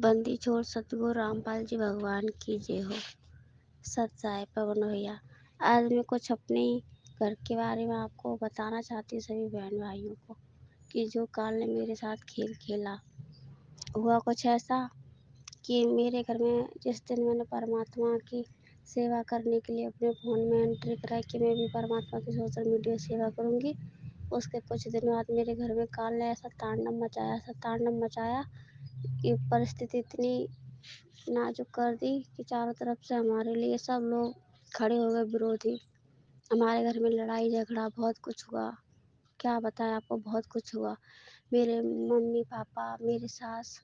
बंदी छोड़ सतगुरु रामपाल जी भगवान की जय हो। सत साई पवन भैया, आज मैं कुछ अपने घर के बारे में आपको बताना चाहती हूँ सभी बहन भाइयों को कि जो काल ने मेरे साथ खेल खेला। हुआ कुछ ऐसा कि मेरे घर में जिस दिन मैंने परमात्मा की सेवा करने के लिए अपने फ़ोन में एंट्री कराई कि मैं भी परमात्मा की सोशल मीडिया सेवा करूँगी, उसके कुछ दिन बाद मेरे घर में काल ने ऐसा तांडव मचाया कि परिस्थिति इतनी नाजुक कर दी कि चारों तरफ से हमारे लिए सब लोग खड़े हो गए विरोधी। हमारे घर में लड़ाई झगड़ा बहुत कुछ हुआ। क्या बताएं आपको, बहुत कुछ हुआ। मेरे मम्मी पापा, मेरी सास,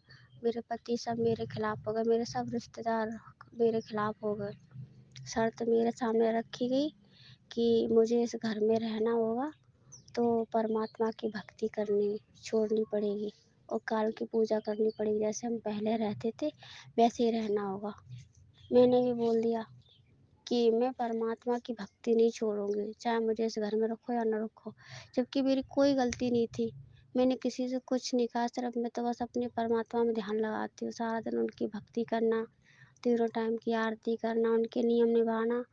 मेरे पति सब मेरे खिलाफ हो गए। मेरे सब रिश्तेदार मेरे खिलाफ हो गए। शर्त मेरे सामने रखी गई कि मुझे इस घर में रहना होगा तो परमात्मा की भक्ति करनी छोड़नी पड़ेगी और काल की पूजा करनी पड़ेगी। जैसे हम पहले रहते थे वैसे ही रहना होगा। मैंने भी बोल दिया कि मैं परमात्मा की भक्ति नहीं छोड़ूंगी, चाहे मुझे इस घर में रखो या न रखो। जबकि मेरी कोई गलती नहीं थी, मैंने किसी से कुछ नहीं कहा, सिर्फ मैं तो बस अपनी परमात्मा में ध्यान लगाती हूँ। सारा दिन उनकी भक्ति करना, तीनों टाइम की आरती करना, उनके नियम निभाना,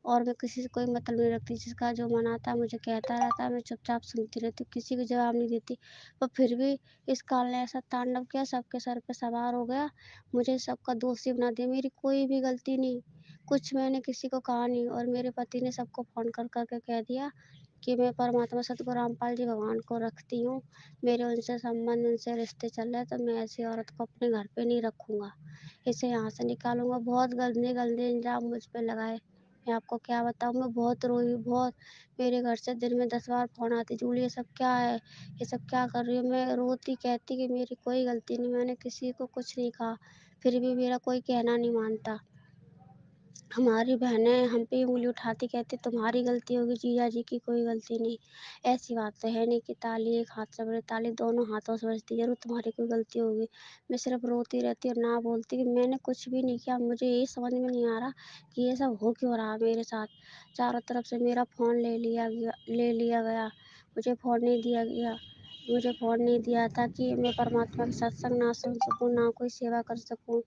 और मैं किसी से कोई मतलब नहीं रखती। जिसका जो मन आता है मुझे कहता रहता है, मैं चुपचाप सुनती रहती हूँ, किसी को जवाब नहीं देती। पर फिर भी इस काल ने ऐसा तांडव किया, सबके सर पे सवार हो गया, मुझे सबका दोषी बना दिया। मेरी कोई भी गलती नहीं, कुछ मैंने किसी को कहा नहीं। और मेरे पति ने सबको फ़ोन कर के कह दिया कि मैं परमात्मा सतगुरु रामपाल जी भगवान को रखती हूँ, मेरे उनसे संबंध, उनसे रिश्ते चल रहे हैं, तो मैं ऐसी औरत को अपने घर पे नहीं रखूँगा, इसे यहाँ से निकालूँगा। बहुत गंदे गंदे इल्ज़ाम मुझ पे लगाए। मैं आपको क्या बताऊँ, मैं बहुत रोई, बहुत। मेरे घर से दिन में 10 बार फ़ोन आती, जूली ये सब क्या है? ये सब क्या कर रही हो? मैं रोती कहती कि मेरी कोई गलती नहीं, मैंने किसी को कुछ नहीं कहा, फिर भी मेरा कोई कहना नहीं मानता। हमारी बहनें हम पे उँगली उठाती, कहती तुम्हारी गलती होगी, जीजा जी की कोई गलती नहीं। ऐसी बात तो है नहीं कि ताली एक हाथ से बजे, ताली दोनों हाथों से बजती है, ज़रूर तुम्हारी कोई गलती होगी। मैं सिर्फ रोती रहती और ना बोलती कि मैंने कुछ भी नहीं किया। मुझे ये समझ में नहीं आ रहा कि ये सब हो क्यों रहा है मेरे साथ। चारों तरफ से मेरा फ़ोन ले लिया गया, मुझे फ़ोन नहीं दिया गया। मुझे फ़ोन नहीं दिया ताकि मैं परमात्मा का सत्संग ना सुन सकूँ, ना कोई सेवा कर सकूँ।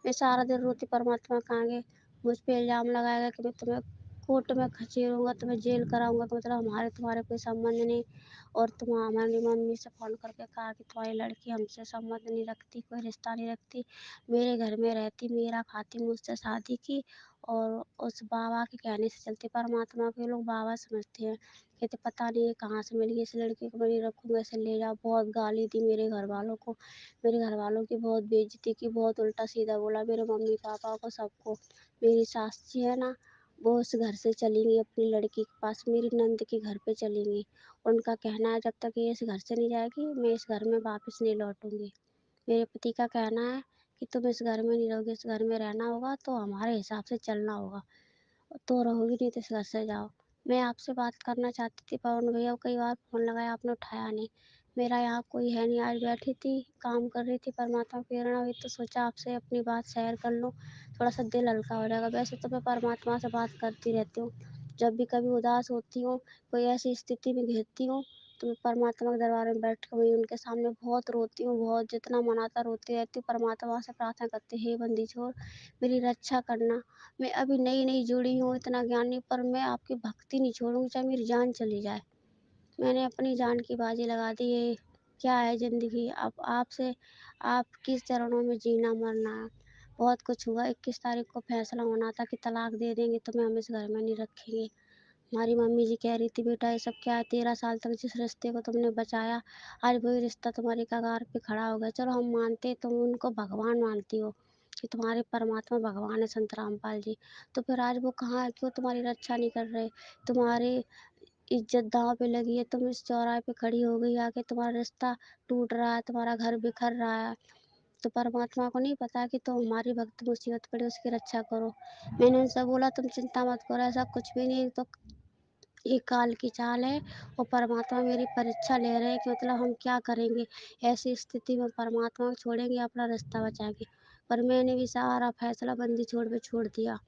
मैं सारा दिन रोती, परमात्मा कहाँ गए? मुझ पे इल्ज़ाम लगाएगा कि मैं तुम्हें कोर्ट में खचेड़ूँगा, तुम्हें जेल कराऊँगा, तो मतलब हमारे तुम्हारे कोई संबंध नहीं। और तुम हमारी मम्मी से फ़ोन करके कहा कि तुम्हारी लड़की हमसे संबंध नहीं रखती, कोई रिश्ता नहीं रखती, मेरे घर में रहती, मेरा खाती, मुझसे शादी की। और उस बाबा के कहने से चलती। परमात्मा को ये लोग बाबा समझते हैं। कहते पता नहीं ये कहाँ से मिल गई, इस लड़की को मैं नहीं रखूँगा, इसे ले जाओ। बहुत गाली दी मेरे घरवालों को, मेरे घरवालों की बहुत बेइज़्ज़ती की, बहुत उल्टा-सीधा बोला मेरे मम्मी-पापा को, सबको। मेरी सास जी है ना, वो उस घर से चली गई अपनी लड़की के पास, मेरी नंद के घर पे चली गई। उनका कहना है जब तक ये इस घर से नहीं जाएगी, मैं इस घर में वापस नहीं लौटूँगी। मेरे पति का कहना है कि तुम इस घर में नहीं रहोगी, इस घर में रहना होगा तो हमारे हिसाब से चलना होगा। तो रहोगी, नहीं तो इस घर से जाओ। मैं आपसे बात करना चाहती थी पवन भैया को, कई बार फ़ोन लगाया, आपने उठाया नहीं। मेरा यहाँ कोई है नहीं, आज बैठी थी, काम कर रही थी, परमात्मा की प्रेरणा हुई तो सोचा आपसे अपनी बात शेयर कर लूँ, थोड़ा-सा दिल हल्का हो जाएगा। वैसे तो मैं परमात्मा से बात करती रहती हूँ। जब भी कभी उदास होती हूँ, कोई ऐसी स्थिति में घिरती हूँ, तो मैं परमात्मा के दरबार में बैठ के वहीं उनके सामने बहुत रोती हूँ, बहुत, जितना मन आता रोती रहती हूँ। परमात्मा से प्रार्थना करती हूँ, हे बंदी छोड़, मेरी रक्षा करना। मैं अभी नई-नई जुड़ी हूँ, इतना ज्ञान नहीं, पर मैं आपकी भक्ति नहीं छोड़ूँगी, चाहे मेरी जान चली जाए। मैंने अपनी जान की बाजी लगा दी। ये क्या है ज़िंदगी? अब आपसे आपके चरणों में जीना मरना है। बहुत कुछ हुआ, 21 तारीख को फैसला होना था कि तलाक दे देंगे, तुम्हें हम इस घर में नहीं रखेंगे। हमारी मम्मी जी कह रही थी बेटा ये सब क्या है, 13 साल तक जिस रिश्ते को तुमने बचाया, आज वही रिश्ता तुम्हारी कगार पे खड़ा हो गया। चलो हम मानते, तुम उनको भगवान मानती हो कि तुम्हारे परमात्मा भगवान है संत रामपाल जी, तो फिर आज वो कहाँ है? क्यों तुम्हारी रक्षा नहीं कर रहे? तुम्हारी इज्जत दाँव पे लगी है, तुम इस चौराहे पे खड़ी हो गई आके, तुम्हारा रिश्ता टूट रहा है, तुम्हारा घर बिखर रहा है। तो परमात्मा को नहीं पता कि तुम हमारी भक्त मुसीबत पड़ी उसकी रक्षा करो। मैंने उनसे बोला तुम चिंता मत करो, ऐसा कुछ भी नहीं, तो ये काल की चाल है और परमात्मा मेरी परीक्षा ले रहे हैं कि मतलब हम क्या करेंगे। ऐसी स्थिति में परमात्मा को छोड़ेंगे, अपना रास्ता बचाएँगे। पर मैंने भी सारा फैसला बंदी छोड़ पे छोड़ दिया।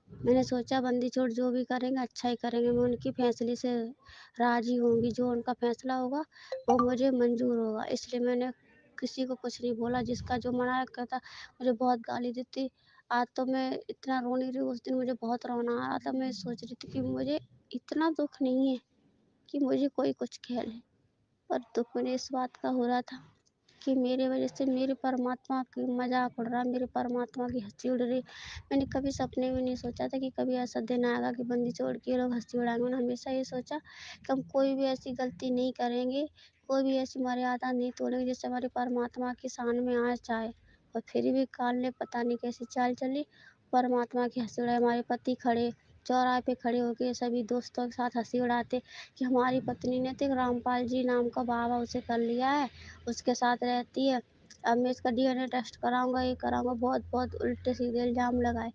मैंने सोचा बंदी छोड़ जो भी करेंगे अच्छा ही करेंगे, मैं उनके फैसले से राज़ी होंगी, जो उनका फैसला होगा वो मुझे मंज़ूर होगा। इसलिए मैंने किसी को कुछ नहीं बोला, जिसका जो मना करता मुझे बहुत गाली देती। आज तो मैं इतना रो नहीं रही हूँ, उस दिन मुझे बहुत रोना आ रहा था। मैं सोच रही थी कि मुझे इतना दुख नहीं है कि मुझे कोई कुछ कह ले, पर दुख मुझे इस बात का हो रहा था कि मेरे वजह से मेरे परमात्मा की मजाक उड़ रहा, मेरे परमात्मा की हंसी उड़ रही। मैंने कभी सपने में नहीं सोचा था कि कभी ऐसा दिन आएगा कि बंदी छोड़ के लोग हंसी उड़ाएंगे। मैंने हमेशा ये सोचा कि हम कोई भी ऐसी गलती नहीं करेंगे, कोई भी ऐसी मर्यादा नहीं तोड़ेंगे जिससे हमारे परमात्मा की शान में आँच आए। और फिर भी काल ने पता नहीं कैसी चाल चली, परमात्मा की हंसी उड़ाई। हमारे पति खड़े चौराहे पे खड़े होके सभी दोस्तों के साथ हंसी उड़ाते कि हमारी पत्नी ने तो एक रामपाल जी नाम का बाबा उसे कर लिया है, उसके साथ रहती है। अब मैं इसका डीएनए टेस्ट कराऊंगा, ये कराऊंगा। बहुत बहुत उल्टे सीधे इल्जाम लगाए।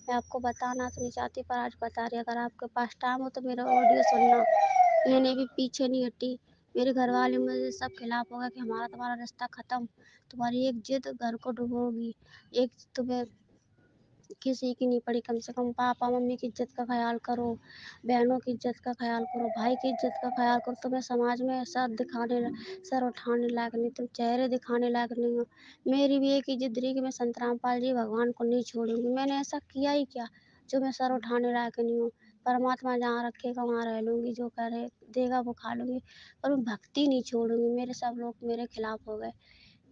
मैं आपको बताना तो नहीं चाहती, पर आज बता रही। अगर आपके पास टाइम हो तो मेरा ऑडियो सुनना। मैंने भी पीछे नहीं हटी। मेरे घर वाले मुझे सब खिलाफ होगा कि हमारा तुम्हारा रिश्ता खत्म, तुम्हारी एक जिद घर को डुबोगी, एक तुम्हें किसी की नहीं पड़ी। कम से कम पापा मम्मी की इज्जत का ख्याल करो, बहनों की इज्जत का ख्याल करो, भाई की इज्जत का ख्याल करो। तुम्हें समाज में सर उठाने लायक नहीं, तुम चेहरे दिखाने लायक नहीं हो। मेरी भी एक ही जिद रही कि मैं संत रामपाल जी भगवान को नहीं छोड़ूंगी। मैंने ऐसा किया ही क्या जो मैं सर उठाने लायक नहीं हूँ। परमात्मा जहाँ रखेगा वहाँ रह लूँगी, जो करे देगा वो खा लूँगी, पर मैं भक्ति नहीं छोड़ूंगी। मेरे सब लोग मेरे खिलाफ हो गए,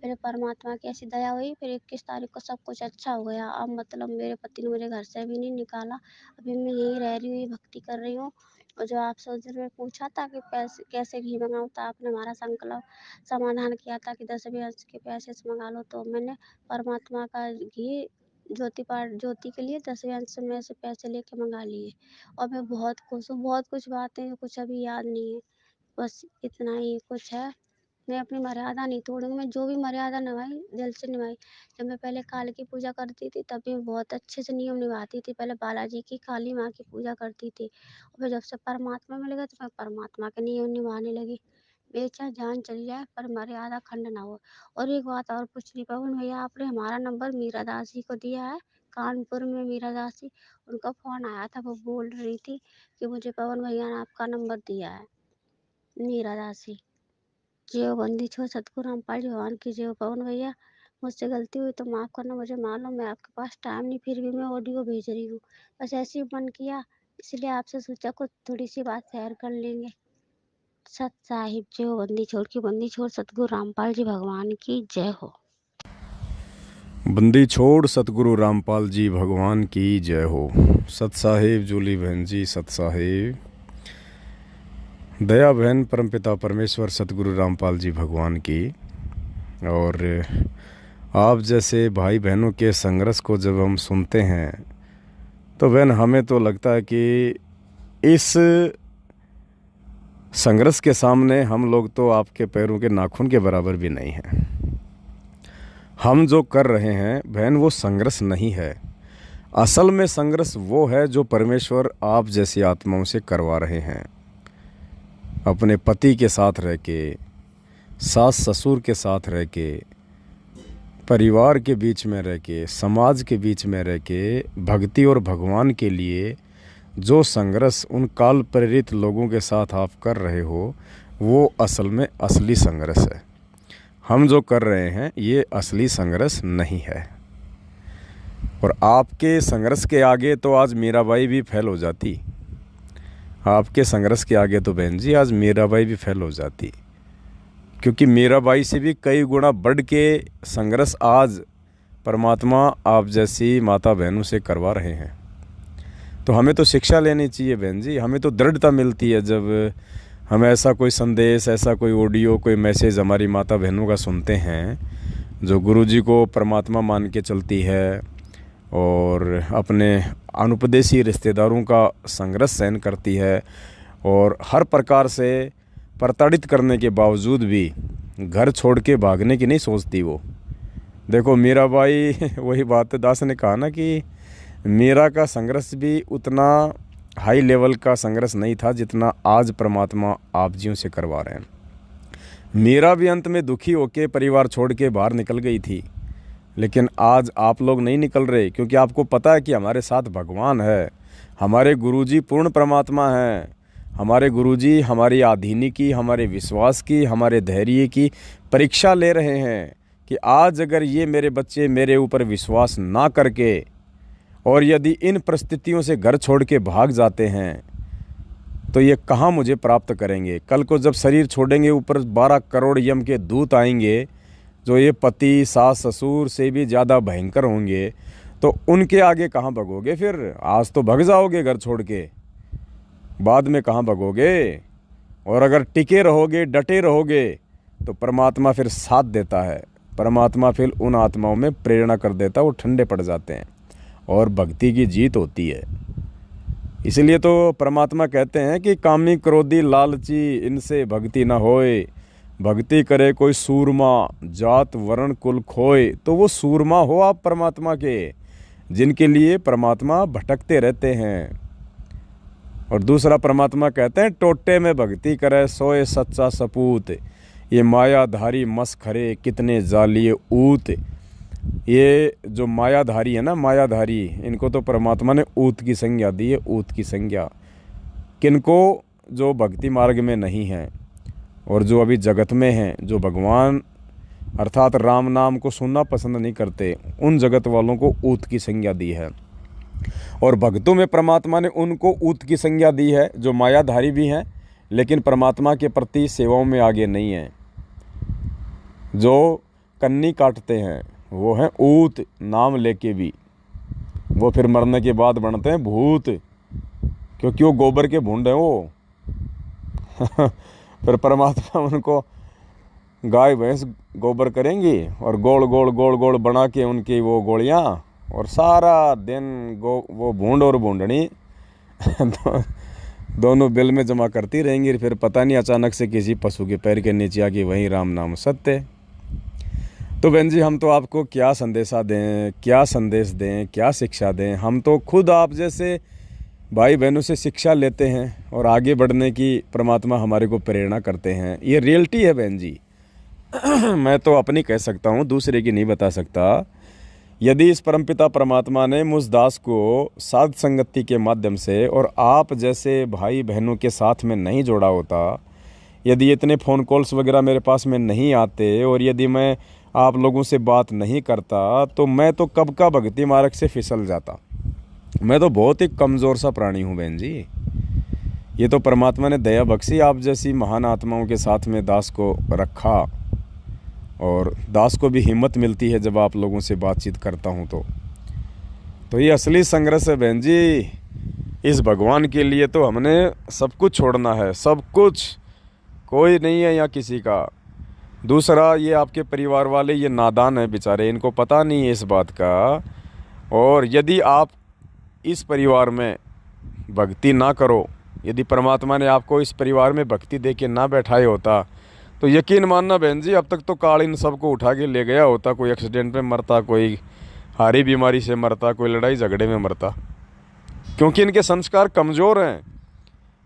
फिर परमात्मा की ऐसी दया हुई, फिर 21 तारीख को सब कुछ अच्छा हो गया। अब मतलब मेरे पति ने मुझे घर से भी नहीं निकाला। अभी मैं यहीं रह रही हूँ, ये भक्ति कर रही हूँ। और जो आपसे उस दिन में पूछा था कि पैसे कैसे घी मंगाऊँ, तो आपने हमारा संकल्प समाधान किया था कि 10वें अंश के पैसे से मंगा लो। तो मैंने परमात्मा का घी ज्योति के लिए 10वें अंश में से पैसे लेके मंगा लिए। और मैं बहुत खुश हूँ। बहुत कुछ बातें कुछ अभी याद नहीं है, बस इतना ही कुछ है। मैं अपनी मर्यादा नहीं तोड़ूंगी। मैं जो भी मर्यादा निभाई दिल से निभाई। जब मैं पहले काली की पूजा करती थी तब भी बहुत अच्छे से नियम निभाती थी। पहले बालाजी की काली माँ की पूजा करती थी, और फिर जब से परमात्मा मिल गया तो मैं परमात्मा के नियम निभाने लगी। बेचा जान चली जाए पर मर्यादा खंड ना हो। और एक बात और पूछ रही, पवन भैया आपने हमारा नंबर मीरा दासी को दिया है, कानपुर में मीरा दासी, उनका फोन आया था। वो बोल रही थी कि मुझे पवन भैया ने आपका नंबर दिया है। मीरा दासी जय हो बंदी छोड़ सतगुरु रामपाल जी भगवान की जय हो। पवन भैया मुझसे गलती हुई तो माफ़ करना, मुझे मालूम मैं आपके पास टाइम नहीं, फिर भी मैं ऑडियो भेज रही हूँ। बस ऐसे ही मन किया, इसलिए आपसे सोचा कुछ थोड़ी सी बात शेयर कर लेंगे। सत साहिब जय हो। बंदी छोड़ सतगुरु रामपाल जी भगवान की जय हो। बंदी छोड़ सतगुरु रामपाल जी भगवान की जय हो। सत साहिब जूली बहन जी, सत साहिब दया बहन, परमपिता परमेश्वर सतगुरु रामपाल जी भगवान की। और आप जैसे भाई बहनों के संघर्ष को जब हम सुनते हैं तो बहन हमें तो लगता है कि इस संघर्ष के सामने हम लोग तो आपके पैरों के नाखून के बराबर भी नहीं हैं। हम जो कर रहे हैं बहन वो संघर्ष नहीं है। असल में संघर्ष वो है जो परमेश्वर आप जैसी आत्माओं से करवा रहे हैं। अपने पति के साथ रह के, सास ससुर के साथ रह के, परिवार के बीच में रह के, समाज के बीच में रह के, भक्ति और भगवान के लिए जो संघर्ष उन काल प्रेरित लोगों के साथ आप कर रहे हो वो असल में असली संघर्ष है। हम जो कर रहे हैं ये असली संघर्ष नहीं है। और आपके संघर्ष के आगे तो आज मीराबाई भी फेल हो जाती। आपके संघर्ष के आगे तो बहन जी आज मीराबाई भी फेल हो जाती, क्योंकि मीराबाई से भी कई गुना बढ़ के संघर्ष आज परमात्मा आप जैसी माता बहनों से करवा रहे हैं। तो हमें तो शिक्षा लेनी चाहिए बहन जी। हमें तो दृढ़ता मिलती है जब हम ऐसा कोई संदेश, ऐसा कोई ऑडियो, कोई मैसेज हमारी माता बहनों का सुनते हैं जो गुरुजी को परमात्मा मान के चलती है और अपने अनुपदेशी रिश्तेदारों का संघर्ष सहन करती है, और हर प्रकार से प्रताड़ित करने के बावजूद भी घर छोड़ के भागने की नहीं सोचती वो। देखो मीराबाई वही बात दास ने कहा ना कि मीरा का संघर्ष भी उतना हाई लेवल का संघर्ष नहीं था जितना आज परमात्मा आप जियों से करवा रहे हैं। मीरा भी अंत में दुखी होकर परिवार छोड़ के बाहर निकल गई थी, लेकिन आज आप लोग नहीं निकल रहे, क्योंकि आपको पता है कि हमारे साथ भगवान है, हमारे गुरुजी पूर्ण परमात्मा हैं। हमारे गुरुजी हमारी आधीनी की, हमारे विश्वास की, हमारे धैर्य की परीक्षा ले रहे हैं। कि आज अगर ये मेरे बच्चे मेरे ऊपर विश्वास ना करके और यदि इन परिस्थितियों से घर छोड़ के भाग जाते हैं तो ये कहाँ मुझे प्राप्त करेंगे। कल को जब शरीर छोड़ेंगे ऊपर 12 करोड़ यम के दूत आएंगे जो ये पति सास ससुर से भी ज़्यादा भयंकर होंगे, तो उनके आगे कहाँ भगोगे फिर। आज तो भग जाओगे घर छोड़ के, बाद में कहाँ भगोगे। और अगर टिके रहोगे डटे रहोगे तो परमात्मा फिर साथ देता है। परमात्मा फिर उन आत्माओं में प्रेरणा कर देता है, वो ठंडे पड़ जाते हैं और भक्ति की जीत होती है। इसलिए तो परमात्मा कहते हैं कि कामी क्रोधी लालची इनसे भक्ति न होए, भक्ति करे कोई सूरमा जात वर्ण कुल खोए। तो वो सूरमा हो आप परमात्मा के, जिनके लिए परमात्मा भटकते रहते हैं। और दूसरा परमात्मा कहते हैं टोटे में भक्ति करे सोए सच्चा सपूत, ये मायाधारी मस्खरे कितने जालिए ऊत। ये जो मायाधारी है ना, मायाधारी, इनको तो परमात्मा ने ऊत की संज्ञा दी है। ऊत की संज्ञा किनको, जो भक्ति मार्ग में नहीं हैं और जो अभी जगत में हैं, जो भगवान अर्थात राम नाम को सुनना पसंद नहीं करते, उन जगत वालों को ऊत की संज्ञा दी है। और भक्तों में परमात्मा ने उनको ऊत की संज्ञा दी है जो मायाधारी भी हैं लेकिन परमात्मा के प्रति सेवाओं में आगे नहीं हैं। जो कन्नी काटते हैं वो हैं ऊत, नाम लेके भी। वो फिर मरने के बाद बनते हैं भूत, क्योंकि वो गोबर के भूंड हैं वो। फिर परमात्मा उनको गाय भैंस गोबर करेंगी और गोल गोल गोल गोल बना के उनकी वो गोलियां, और सारा दिन वो भूंड और भूंडनी दोनों बिल में जमा करती रहेंगी। फिर पता नहीं अचानक से किसी पशु के पैर के नीचे आके वहीं राम नाम सत्य। तो बहन जी, हम तो आपको क्या संदेशा दें, क्या संदेश दें, क्या शिक्षा दें। हम तो खुद आप जैसे भाई बहनों से शिक्षा लेते हैं और आगे बढ़ने की परमात्मा हमारे को प्रेरणा करते हैं। ये रियलिटी है बहन जी। मैं तो अपनी कह सकता हूँ, दूसरे की नहीं बता सकता। यदि इस परमपिता परमात्मा ने मुझ दास को साध संगति के माध्यम से और आप जैसे भाई बहनों के साथ में नहीं जोड़ा होता, यदि इतने फ़ोन कॉल्स वगैरह मेरे पास में नहीं आते और यदि मैं आप लोगों से बात नहीं करता, तो मैं तो कब का भक्ति मार्ग से फिसल जाता। मैं तो बहुत ही कमज़ोर सा प्राणी हूँ बहन जी। ये तो परमात्मा ने दया बख्शी आप जैसी महान आत्माओं के साथ में दास को रखा, और दास को भी हिम्मत मिलती है जब आप लोगों से बातचीत करता हूँ। तो ये असली संघर्ष है बहन जी। इस भगवान के लिए तो हमने सब कुछ छोड़ना है, सब कुछ, कोई नहीं है यहाँ किसी का। दूसरा, ये आपके परिवार वाले ये नादान हैं बेचारे, इनको पता नहीं है इस बात का। और यदि आप इस परिवार में भक्ति ना करो, यदि परमात्मा ने आपको इस परिवार में भक्ति दे के ना बैठाए होता, तो यकीन मानना बहन जी, अब तक तो काल इन सबको उठा के ले गया होता। कोई एक्सीडेंट में मरता, कोई हारी बीमारी से मरता, कोई लड़ाई झगड़े में मरता। क्योंकि इनके संस्कार कमज़ोर हैं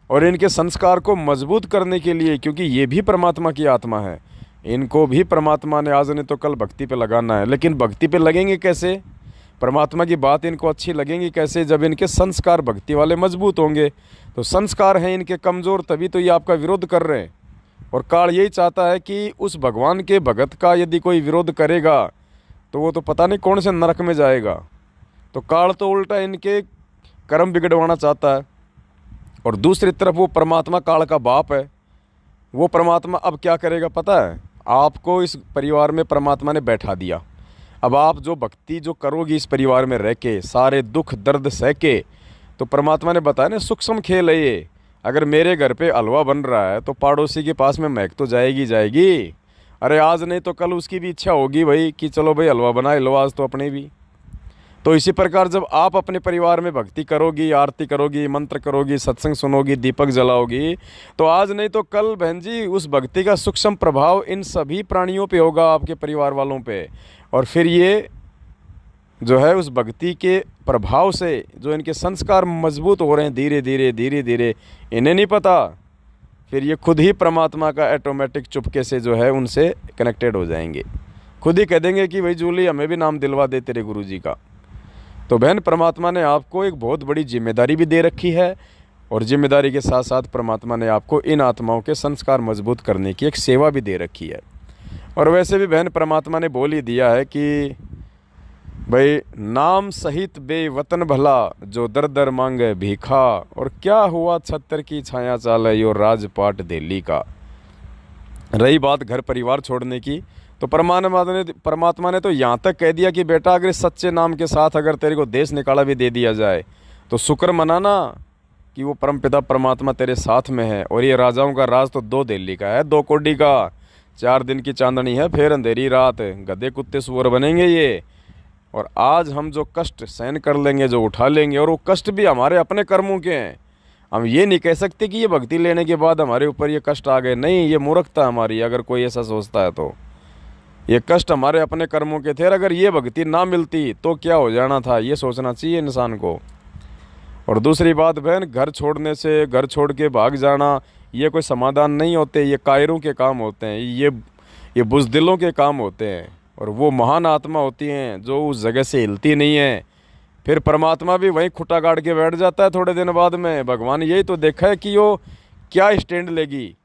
और इनके संस्कार को मजबूत करने के लिए, क्योंकि ये भी परमात्मा की आत्मा है, इनको भी परमात्मा ने आज नहीं तो कल भक्ति पे लगाना है। लेकिन भक्ति पे लगेंगे कैसे, परमात्मा की बात इनको अच्छी लगेंगी कैसे, जब इनके संस्कार भक्ति वाले मजबूत होंगे। तो संस्कार हैं इनके कमज़ोर, तभी तो ये आपका विरोध कर रहे हैं। और काल यही चाहता है कि उस भगवान के भगत का यदि कोई विरोध करेगा तो वो तो पता नहीं कौन से नरक में जाएगा। तो काल तो उल्टा इनके कर्म बिगड़वाना चाहता है। और दूसरी तरफ वो परमात्मा काल का बाप है। वो परमात्मा अब क्या करेगा पता है, आपको इस परिवार में परमात्मा ने बैठा दिया। अब आप जो भक्ति जो करोगी इस परिवार में रह के, सारे दुख दर्द सह के, तो परमात्मा ने बताया ना, सूक्ष्म खेल है ये। अगर मेरे घर पे हलवा बन रहा है तो पड़ोसी के पास में महक तो जाएगी जाएगी। अरे आज नहीं तो कल उसकी भी इच्छा होगी भाई कि चलो भाई हलवा बनाए लो आज तो अपने भी। तो इसी प्रकार जब आप अपने परिवार में भक्ति करोगी, आरती करोगी, मंत्र करोगी, सत्संग सुनोगी, दीपक जलाओगी, तो आज नहीं तो कल बहन जी उस भक्ति का सूक्ष्म प्रभाव इन सभी प्राणियों पे होगा, आपके परिवार वालों पे। और फिर ये जो है उस भक्ति के प्रभाव से जो इनके संस्कार मजबूत हो रहे हैं धीरे धीरे धीरे धीरे, इन्हें नहीं पता, फिर ये खुद ही परमात्मा का ऑटोमेटिक चुपके से जो है उनसे कनेक्टेड हो जाएंगे। खुद ही कह देंगे कि भाई जूली हमें भी नाम दिलवा दे तेरे गुरु जी का। तो बहन, परमात्मा ने आपको एक बहुत बड़ी जिम्मेदारी भी दे रखी है, और जिम्मेदारी के साथ साथ परमात्मा ने आपको इन आत्माओं के संस्कार मजबूत करने की एक सेवा भी दे रखी है। और वैसे भी बहन परमात्मा ने बोल ही दिया है कि भाई नाम सहित बेवतन भला, जो दर दर मांगे भीखा, और क्या हुआ छत्तर की छाया चाले यो राजपाट दिल्ली का। रही बात घर परिवार छोड़ने की, तो परमात्मा ने तो यहाँ तक कह दिया कि बेटा अगर इस सच्चे नाम के साथ अगर तेरे को देश निकाला भी दे दिया जाए तो शुक्र मनाना कि वो परमपिता परमात्मा तेरे साथ में है। और ये राजाओं का राज तो 2 दिल्ली का है, 2 कोडी का। 4 दिन की चांदनी है, फिर अंधेरी रात, गधे कुत्ते सुअर बनेंगे ये। और आज हम जो कष्ट सहन कर लेंगे, जो उठा लेंगे, और वो कष्ट भी हमारे अपने कर्मों के हैं। हम ये नहीं कह सकते कि ये भक्ति लेने के बाद हमारे ऊपर ये कष्ट आ गए, नहीं, ये मूर्खता हमारी अगर कोई ऐसा सोचता है तो। ये कष्ट हमारे अपने कर्मों के थे, और अगर ये भक्ति ना मिलती तो क्या हो जाना था, ये सोचना चाहिए इंसान को। और दूसरी बात बहन, घर छोड़ने से, घर छोड़ के भाग जाना, ये कोई समाधान नहीं होते, ये कायरों के काम होते हैं, ये बुज़दिलों के काम होते हैं। और वो महान आत्मा होती हैं जो उस जगह से हिलती नहीं है। फिर परमात्मा भी वहीं खुटा गाड़ के बैठ जाता है थोड़े दिन बाद में। भगवान यही तो देखा है कि वो क्या स्टैंड लेगी,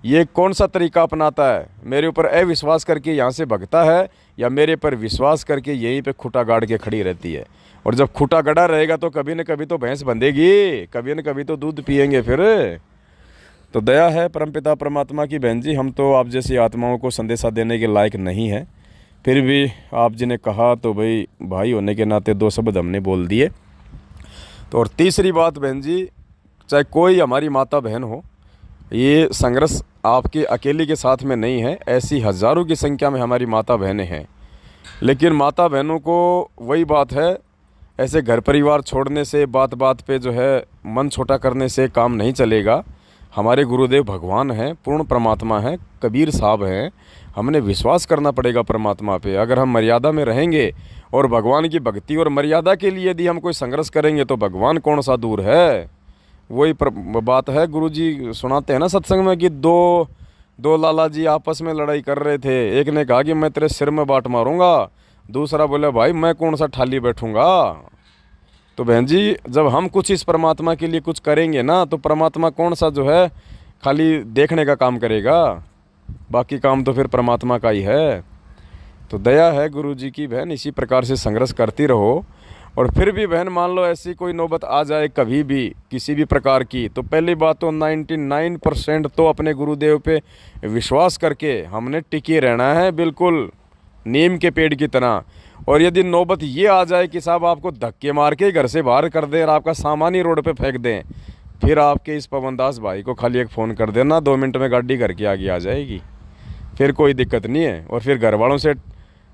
ये कौन सा तरीका अपनाता है, मेरे ऊपर अविश्वास करके यहाँ से भगता है या मेरे पर विश्वास करके यहीं पे खुटा गाड़ के खड़ी रहती है। और जब खुटा गड़ा रहेगा तो कभी न कभी तो भैंस बंधेगी, कभी न कभी तो दूध पिएंगे फिर। तो दया है परमपिता परमात्मा की बहन जी, हम तो आप जैसी आत्माओं को संदेशा देने के लायक नहीं है, फिर भी आप जी ने कहा तो भाई होने के नाते 2 शब्द हमने बोल दिए। तो और तीसरी बात बहन जी, चाहे कोई हमारी माता बहन हो, ये संघर्ष आपकी अकेली के साथ में नहीं है, ऐसी हज़ारों की संख्या में हमारी माता बहनें हैं। लेकिन माता बहनों को वही बात है, ऐसे घर परिवार छोड़ने से, बात बात पे जो है मन छोटा करने से काम नहीं चलेगा। हमारे गुरुदेव भगवान हैं, पूर्ण परमात्मा हैं, कबीर साहब हैं, हमने विश्वास करना पड़ेगा परमात्मा पे। अगर हम मर्यादा में रहेंगे और भगवान की भक्ति और मर्यादा के लिए यदि हम कोई संघर्ष करेंगे तो भगवान कौन सा दूर है। वही बात है, गुरुजी सुनाते हैं ना सत्संग में कि दो लाला जी आपस में लड़ाई कर रहे थे। एक ने कहा कि मैं तेरे सिर में बाट मारूंगा, दूसरा बोले भाई मैं कौन सा ठाली बैठूंगा। तो बहन जी, जब हम कुछ इस परमात्मा के लिए कुछ करेंगे ना, तो परमात्मा कौन सा जो है खाली देखने का काम करेगा, बाकी काम तो फिर परमात्मा का ही है। तो दया है गुरु जी की बहन, इसी प्रकार से संघर्ष करती रहो। और फिर भी बहन मान लो ऐसी कोई नौबत आ जाए कभी भी किसी भी प्रकार की, तो पहली बात तो 99% तो अपने गुरुदेव पे विश्वास करके हमने टिके रहना है, बिल्कुल नीम के पेड़ की तरह। और यदि नौबत ये आ जाए कि साहब आपको धक्के मार के घर से बाहर कर दें और आपका सामान ही रोड पे फेंक दें, फिर आपके इस पवनदास भाई को खाली एक फ़ोन कर देना, 2 मिनट में गाड़ी घर के आगे आ जाएगी, फिर कोई दिक्कत नहीं है। और फिर घर वालों से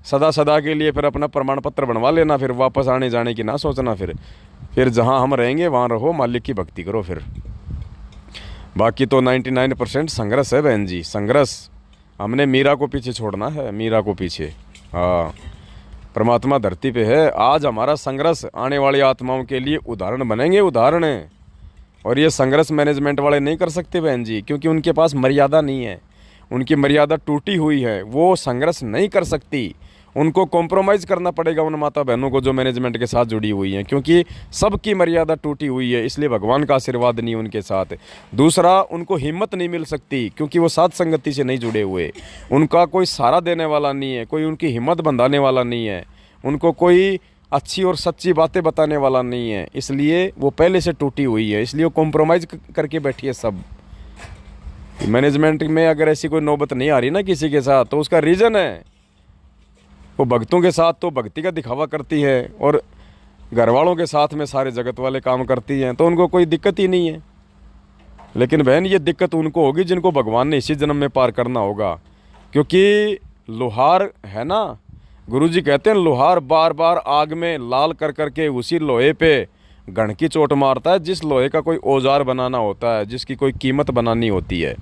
सदा के लिए फिर अपना प्रमाण पत्र बनवा लेना, फिर वापस आने जाने की ना सोचना। फिर जहाँ हम रहेंगे वहाँ रहो, मालिक की भक्ति करो फिर। बाकी तो 99% संघर्ष है बहन जी, संघर्ष। हमने मीरा को पीछे छोड़ना है, मीरा को पीछे। हाँ, परमात्मा धरती पे है। आज हमारा संघर्ष आने वाली आत्माओं के लिए उदाहरण बनेंगे, उदाहरण। और ये संघर्ष मैनेजमेंट वाले नहीं कर सकते बहन जी, क्योंकि उनके पास मर्यादा नहीं है, उनकी मर्यादा टूटी हुई है, वो संघर्ष नहीं कर सकती। उनको कॉम्प्रोमाइज़ करना पड़ेगा उन माता बहनों को जो मैनेजमेंट के साथ जुड़ी हुई हैं, क्योंकि सबकी मर्यादा टूटी हुई है, इसलिए भगवान का आशीर्वाद नहीं उनके साथ। दूसरा, उनको हिम्मत नहीं मिल सकती क्योंकि वो साथ संगति से नहीं जुड़े हुए, उनका कोई सहारा देने वाला नहीं है, कोई उनकी हिम्मत बंधाने वाला नहीं है, उनको कोई अच्छी और सच्ची बातें बताने वाला नहीं है, इसलिए वो पहले से टूटी हुई है, इसलिए वो कॉम्प्रोमाइज़ करके बैठी है सब। मैनेजमेंट में अगर ऐसी कोई नौबत नहीं आ रही ना किसी के साथ, तो उसका रीज़न है वो भक्तों के साथ तो भक्ति का दिखावा करती है और घर वालों के साथ में सारे जगत वाले काम करती हैं, तो उनको कोई दिक्कत ही नहीं है। लेकिन बहन, ये दिक्कत उनको होगी जिनको भगवान ने इसी जन्म में पार करना होगा, क्योंकि लोहार है ना, गुरुजी कहते हैं लोहार बार बार आग में लाल कर करके उसी लोहे पे घण की चोट मारता है जिस लोहे का कोई औजार बनाना होता है, जिसकी कोई कीमत बनानी होती है।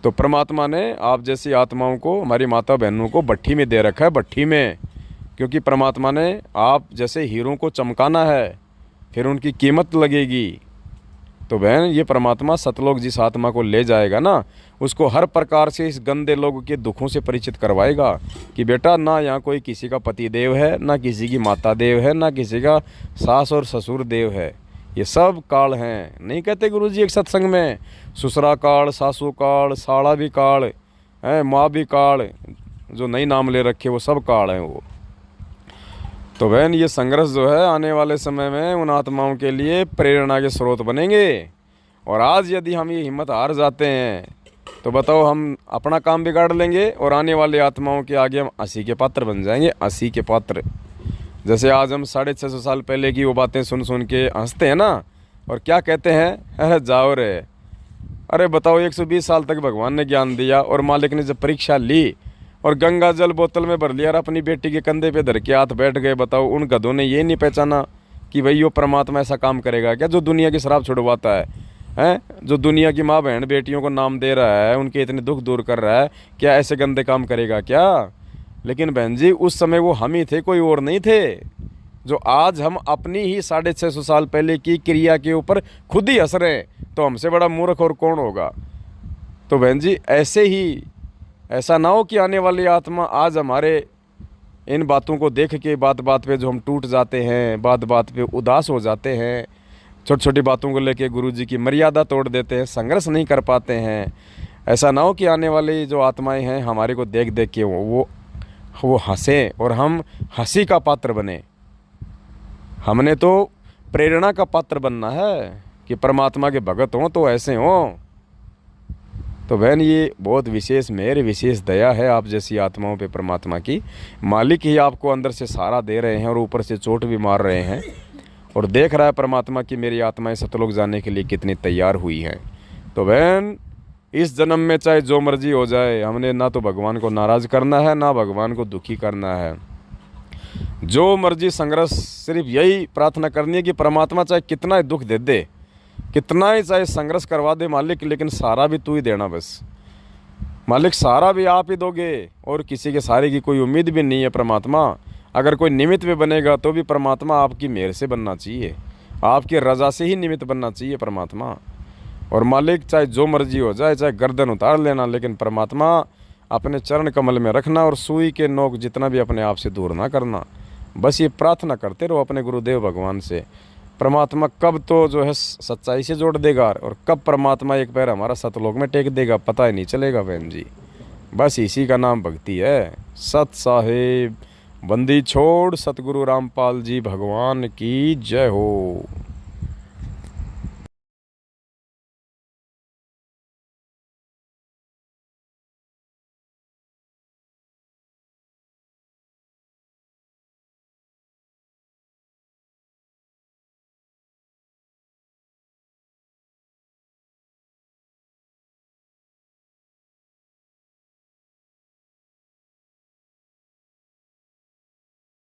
तो परमात्मा ने आप जैसी आत्माओं को, हमारी माता बहनों को भट्ठी में दे रखा है, भट्ठी में, क्योंकि परमात्मा ने आप जैसे हीरों को चमकाना है, फिर उनकी कीमत लगेगी। तो बहन, ये परमात्मा सतलोक जिस आत्मा को ले जाएगा ना, उसको हर प्रकार से इस गंदे लोगों के दुखों से परिचित करवाएगा कि बेटा, ना यहाँ कोई किसी का पति देव है, ना किसी की माता देव है, ना किसी का सास और ससुर देव है, ये सब काल हैं। नहीं कहते गुरुजी एक सत्संग में, ससुरा काल, सासू काल, साड़ा भी काल है, माँ भी काल, जो नई नाम ले रखे वो सब काल हैं वो। तो बहन ये संघर्ष जो है आने वाले समय में उन आत्माओं के लिए प्रेरणा के स्रोत बनेंगे। और आज यदि हम ये हिम्मत हार जाते हैं तो बताओ हम अपना काम बिगाड़ लेंगे और आने वाले आत्माओं के आगे हम हंसी के पात्र बन जाएंगे, हंसी के पात्र। जैसे आज हम 650 साल पहले की वो बातें सुन सुन के हंसते हैं ना, और क्या कहते हैं, अरे जाओ रे। अरे बताओ 120 साल तक भगवान ने ज्ञान दिया और मालिक ने जब परीक्षा ली और गंगा जल बोतल में भर लिया और अपनी बेटी के कंधे पे धर के हाथ बैठ गए, बताओ उन गधों ने ये नहीं पहचाना कि भाई वो परमात्मा ऐसा काम करेगा क्या, जो दुनिया की शराब छुड़वाता है, हैं, जो दुनिया की माँ बहन बेटियों को नाम दे रहा है, उनके इतने दुख दूर कर रहा है, क्या ऐसे गंदे काम करेगा क्या। लेकिन बहन जी उस समय वो हम ही थे, कोई और नहीं थे। जो आज हम अपनी ही 650 साल पहले की क्रिया के ऊपर खुद ही हंस रहे हैं, तो हमसे बड़ा मूर्ख और कौन होगा। तो बहन जी ऐसे ही ऐसा ना हो कि आने वाली आत्मा आज हमारे इन बातों को देख के बात बात पे जो हम टूट जाते हैं, बात बात पे उदास हो जाते हैं, छोटी छोटी बातों को लेके गुरु जी की मर्यादा तोड़ देते हैं, संघर्ष नहीं कर पाते हैं। ऐसा ना हो कि आने वाली जो आत्माएं हैं हमारे को देख देख के वो हंसें और हम हंसी का पात्र बने। हमने तो प्रेरणा का पात्र बनना है कि परमात्मा के भगत हों तो ऐसे हों। तो बहन ये बहुत विशेष मेहर, विशेष दया है आप जैसी आत्माओं पे परमात्मा की। मालिक ही आपको अंदर से सहारा दे रहे हैं और ऊपर से चोट भी मार रहे हैं, और देख रहा है परमात्मा की मेरी आत्माएं सतलोक जाने के लिए कितनी तैयार हुई हैं। तो बहन इस जन्म में चाहे जो मर्जी हो जाए, हमने ना तो भगवान को नाराज़ करना है ना भगवान को दुखी करना है। जो मर्जी संघर्ष, सिर्फ यही प्रार्थना करनी है कि परमात्मा चाहे कितना ही दुख दे दे, कितना ही चाहे संघर्ष करवा दे मालिक, लेकिन सहारा भी तू ही देना बस। मालिक सहारा भी आप ही दोगे और किसी के सहारे की कोई उम्मीद भी नहीं है परमात्मा। अगर कोई निमित्त भी बनेगा तो भी परमात्मा आपकी मेहर से बनना चाहिए, आपकी रज़ा से ही निमित्त बनना चाहिए परमात्मा। और मालिक चाहे जो मर्जी हो जाए, चाहे गर्दन उतार लेना, लेकिन परमात्मा अपने चरण कमल में रखना और सुई के नोक जितना भी अपने आप से दूर ना करना। बस ये प्रार्थना करते रहो अपने गुरुदेव भगवान से। परमात्मा कब तो जो है सच्चाई से जोड़ देगा और कब परमात्मा एक पैर हमारा सतलोक में टेक देगा पता ही नहीं चलेगा बहन जी। बस इसी का नाम भक्ति है। सत साहेब बंदी छोड़ सतगुरु रामपाल जी भगवान की जय हो।